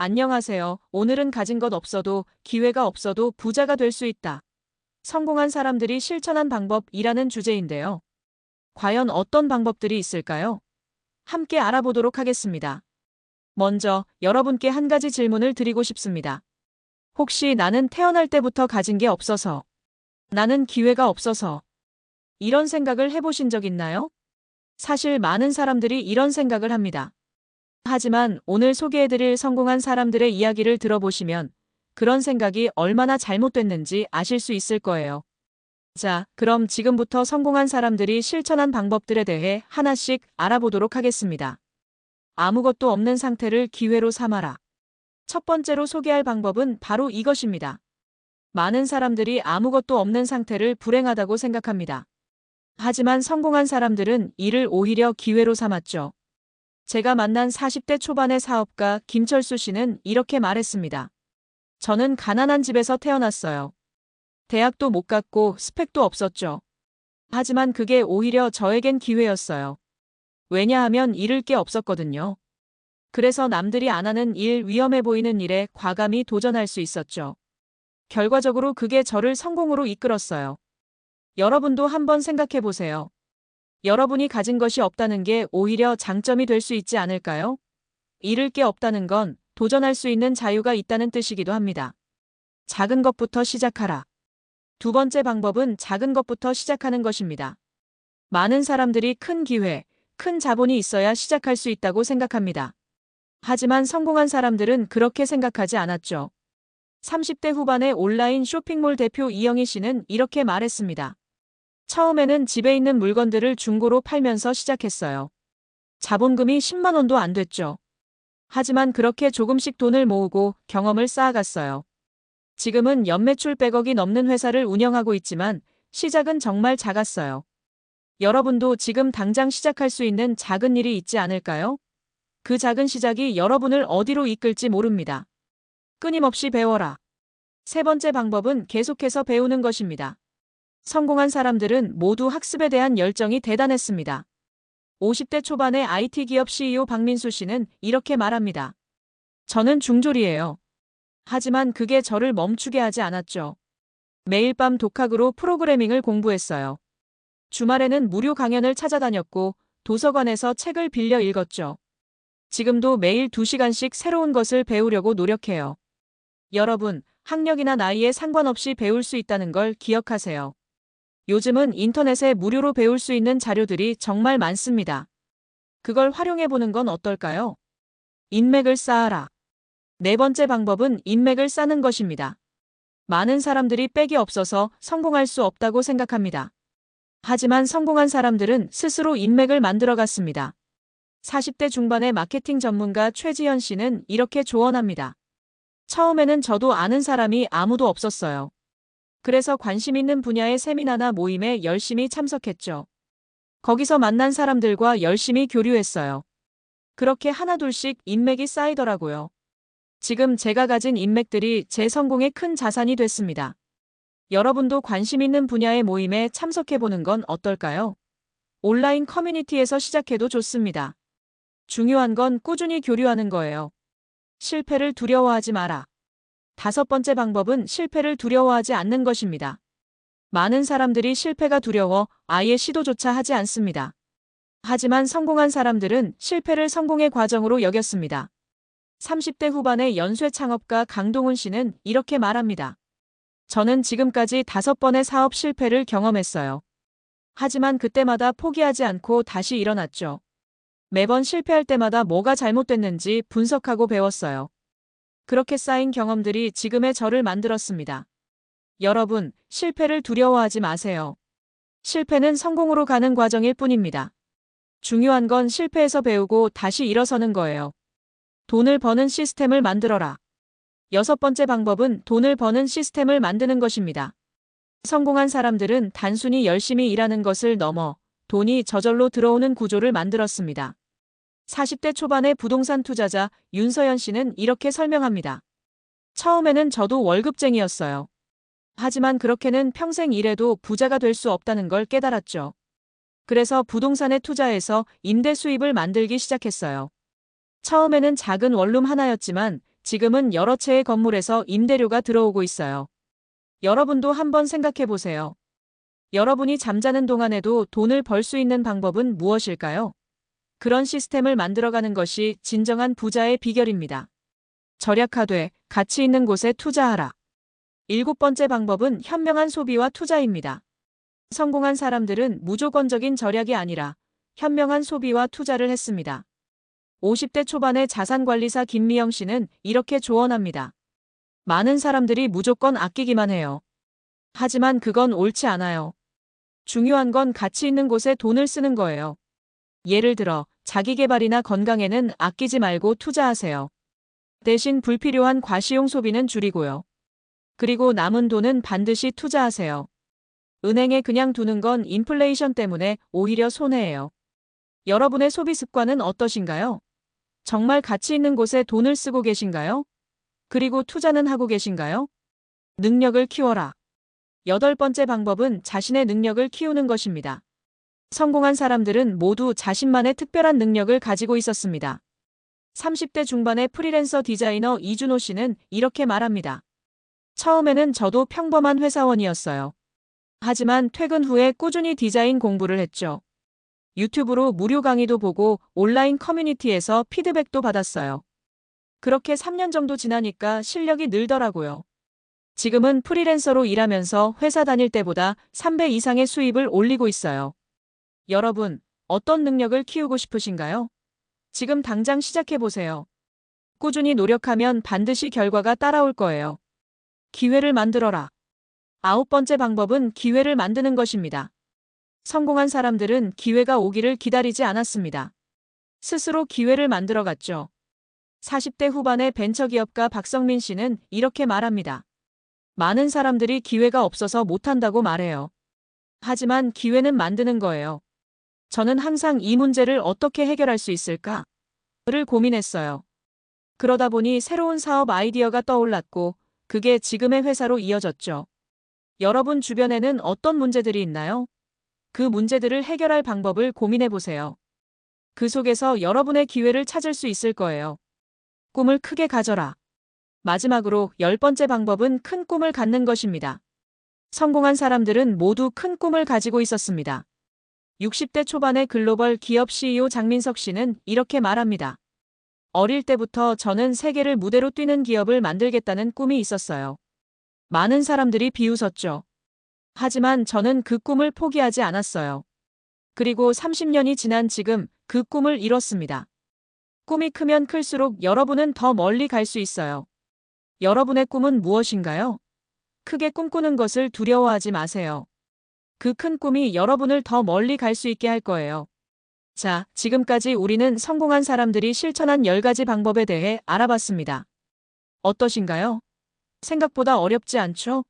안녕하세요. 오늘은 가진 것 없어도 기회가 없어도 부자가 될 수 있다. 성공한 사람들이 실천한 방법이라는 주제인데요. 과연 어떤 방법들이 있을까요? 함께 알아보도록 하겠습니다. 먼저 여러분께 한 가지 질문을 드리고 싶습니다. 혹시 나는 태어날 때부터 가진 게 없어서, 나는 기회가 없어서, 이런 생각을 해보신 적 있나요? 사실 많은 사람들이 이런 생각을 합니다. 하지만 오늘 소개해드릴 성공한 사람들의 이야기를 들어보시면 그런 생각이 얼마나 잘못됐는지 아실 수 있을 거예요. 자, 그럼 지금부터 성공한 사람들이 실천한 방법들에 대해 하나씩 알아보도록 하겠습니다. 아무것도 없는 상태를 기회로 삼아라. 첫 번째로 소개할 방법은 바로 이것입니다. 많은 사람들이 아무것도 없는 상태를 불행하다고 생각합니다. 하지만 성공한 사람들은 이를 오히려 기회로 삼았죠. 제가 만난 40대 초반의 사업가 김철수 씨는 이렇게 말했습니다. 저는 가난한 집에서 태어났어요. 대학도 못 갔고 스펙도 없었죠. 하지만 그게 오히려 저에겐 기회였어요. 왜냐하면 잃을 게 없었거든요. 그래서 남들이 안 하는 일, 위험해 보이는 일에 과감히 도전할 수 있었죠. 결과적으로 그게 저를 성공으로 이끌었어요. 여러분도 한번 생각해 보세요. 여러분이 가진 것이 없다는 게 오히려 장점이 될 수 있지 않을까요? 잃을 게 없다는 건 도전할 수 있는 자유가 있다는 뜻이기도 합니다. 작은 것부터 시작하라. 두 번째 방법은 작은 것부터 시작하는 것입니다. 많은 사람들이 큰 기회, 큰 자본이 있어야 시작할 수 있다고 생각합니다. 하지만 성공한 사람들은 그렇게 생각하지 않았죠. 30대 후반의 온라인 쇼핑몰 대표 이영희 씨는 이렇게 말했습니다. 처음에는 집에 있는 물건들을 중고로 팔면서 시작했어요. 자본금이 10만 원도 안 됐죠. 하지만 그렇게 조금씩 돈을 모으고 경험을 쌓아갔어요. 지금은 연매출 100억이 넘는 회사를 운영하고 있지만 시작은 정말 작았어요. 여러분도 지금 당장 시작할 수 있는 작은 일이 있지 않을까요? 그 작은 시작이 여러분을 어디로 이끌지 모릅니다. 끊임없이 배워라. 세 번째 방법은 계속해서 배우는 것입니다. 성공한 사람들은 모두 학습에 대한 열정이 대단했습니다. 50대 초반의 IT 기업 CEO 박민수 씨는 이렇게 말합니다. 저는 중졸이에요. 하지만 그게 저를 멈추게 하지 않았죠. 매일 밤 독학으로 프로그래밍을 공부했어요. 주말에는 무료 강연을 찾아다녔고 도서관에서 책을 빌려 읽었죠. 지금도 매일 2시간씩 새로운 것을 배우려고 노력해요. 여러분, 학력이나 나이에 상관없이 배울 수 있다는 걸 기억하세요. 요즘은 인터넷에 무료로 배울 수 있는 자료들이 정말 많습니다. 그걸 활용해 보는 건 어떨까요? 인맥을 쌓아라. 네 번째 방법은 인맥을 쌓는 것입니다. 많은 사람들이 백이 없어서 성공할 수 없다고 생각합니다. 하지만 성공한 사람들은 스스로 인맥을 만들어갔습니다. 40대 중반의 마케팅 전문가 최지현 씨는 이렇게 조언합니다. 처음에는 저도 아는 사람이 아무도 없었어요. 그래서 관심 있는 분야의 세미나나 모임에 열심히 참석했죠. 거기서 만난 사람들과 열심히 교류했어요. 그렇게 하나둘씩 인맥이 쌓이더라고요. 지금 제가 가진 인맥들이 제 성공의 큰 자산이 됐습니다. 여러분도 관심 있는 분야의 모임에 참석해보는 건 어떨까요? 온라인 커뮤니티에서 시작해도 좋습니다. 중요한 건 꾸준히 교류하는 거예요. 실패를 두려워하지 마라. 다섯 번째 방법은 실패를 두려워하지 않는 것입니다. 많은 사람들이 실패가 두려워 아예 시도조차 하지 않습니다. 하지만 성공한 사람들은 실패를 성공의 과정으로 여겼습니다. 30대 후반의 연쇄 창업가 강동훈 씨는 이렇게 말합니다. 저는 지금까지 5번의 사업 실패를 경험했어요. 하지만 그때마다 포기하지 않고 다시 일어났죠. 매번 실패할 때마다 뭐가 잘못됐는지 분석하고 배웠어요. 그렇게 쌓인 경험들이 지금의 저를 만들었습니다. 여러분, 실패를 두려워하지 마세요. 실패는 성공으로 가는 과정일 뿐입니다. 중요한 건 실패에서 배우고 다시 일어서는 거예요. 돈을 버는 시스템을 만들어라. 여섯 번째 방법은 돈을 버는 시스템을 만드는 것입니다. 성공한 사람들은 단순히 열심히 일하는 것을 넘어 돈이 저절로 들어오는 구조를 만들었습니다. 40대 초반의 부동산 투자자 윤서연 씨는 이렇게 설명합니다. 처음에는 저도 월급쟁이였어요. 하지만 그렇게는 평생 일해도 부자가 될 수 없다는 걸 깨달았죠. 그래서 부동산에 투자해서 임대 수입을 만들기 시작했어요. 처음에는 작은 원룸 하나였지만 지금은 여러 채의 건물에서 임대료가 들어오고 있어요. 여러분도 한번 생각해 보세요. 여러분이 잠자는 동안에도 돈을 벌 수 있는 방법은 무엇일까요? 그런 시스템을 만들어가는 것이 진정한 부자의 비결입니다. 절약하되 가치 있는 곳에 투자하라. 7번째 방법은 현명한 소비와 투자입니다. 성공한 사람들은 무조건적인 절약이 아니라 현명한 소비와 투자를 했습니다. 50대 초반의 자산관리사 김미영 씨는 이렇게 조언합니다. 많은 사람들이 무조건 아끼기만 해요. 하지만 그건 옳지 않아요. 중요한 건 가치 있는 곳에 돈을 쓰는 거예요. 예를 들어 자기계발이나 건강에는 아끼지 말고 투자하세요. 대신 불필요한 과시용 소비는 줄이고요. 그리고 남은 돈은 반드시 투자하세요. 은행에 그냥 두는 건 인플레이션 때문에 오히려 손해예요. 여러분의 소비 습관은 어떠신가요? 정말 가치 있는 곳에 돈을 쓰고 계신가요? 그리고 투자는 하고 계신가요? 능력을 키워라. 8번째 방법은 자신의 능력을 키우는 것입니다. 성공한 사람들은 모두 자신만의 특별한 능력을 가지고 있었습니다. 30대 중반의 프리랜서 디자이너 이준호 씨는 이렇게 말합니다. 처음에는 저도 평범한 회사원이었어요. 하지만 퇴근 후에 꾸준히 디자인 공부를 했죠. 유튜브로 무료 강의도 보고 온라인 커뮤니티에서 피드백도 받았어요. 그렇게 3년 정도 지나니까 실력이 늘더라고요. 지금은 프리랜서로 일하면서 회사 다닐 때보다 3배 이상의 수입을 올리고 있어요. 여러분, 어떤 능력을 키우고 싶으신가요? 지금 당장 시작해보세요. 꾸준히 노력하면 반드시 결과가 따라올 거예요. 기회를 만들어라. 9번째 방법은 기회를 만드는 것입니다. 성공한 사람들은 기회가 오기를 기다리지 않았습니다. 스스로 기회를 만들어갔죠. 40대 후반의 벤처기업가 박성민 씨는 이렇게 말합니다. 많은 사람들이 기회가 없어서 못한다고 말해요. 하지만 기회는 만드는 거예요. 저는 항상 이 문제를 어떻게 해결할 수 있을까? 를 고민했어요. 그러다 보니 새로운 사업 아이디어가 떠올랐고 그게 지금의 회사로 이어졌죠. 여러분 주변에는 어떤 문제들이 있나요? 그 문제들을 해결할 방법을 고민해 보세요. 그 속에서 여러분의 기회를 찾을 수 있을 거예요. 꿈을 크게 가져라. 마지막으로 10번째 방법은 큰 꿈을 갖는 것입니다. 성공한 사람들은 모두 큰 꿈을 가지고 있었습니다. 60대 초반의 글로벌 기업 CEO 장민석 씨는 이렇게 말합니다. 어릴 때부터 저는 세계를 무대로 뛰는 기업을 만들겠다는 꿈이 있었어요. 많은 사람들이 비웃었죠. 하지만 저는 그 꿈을 포기하지 않았어요. 그리고 30년이 지난 지금 그 꿈을 이뤘습니다. 꿈이 크면 클수록 여러분은 더 멀리 갈 수 있어요. 여러분의 꿈은 무엇인가요? 크게 꿈꾸는 것을 두려워하지 마세요. 그 큰 꿈이 여러분을 더 멀리 갈 수 있게 할 거예요. 자, 지금까지 우리는 성공한 사람들이 실천한 10가지 방법에 대해 알아봤습니다. 어떠신가요? 생각보다 어렵지 않죠?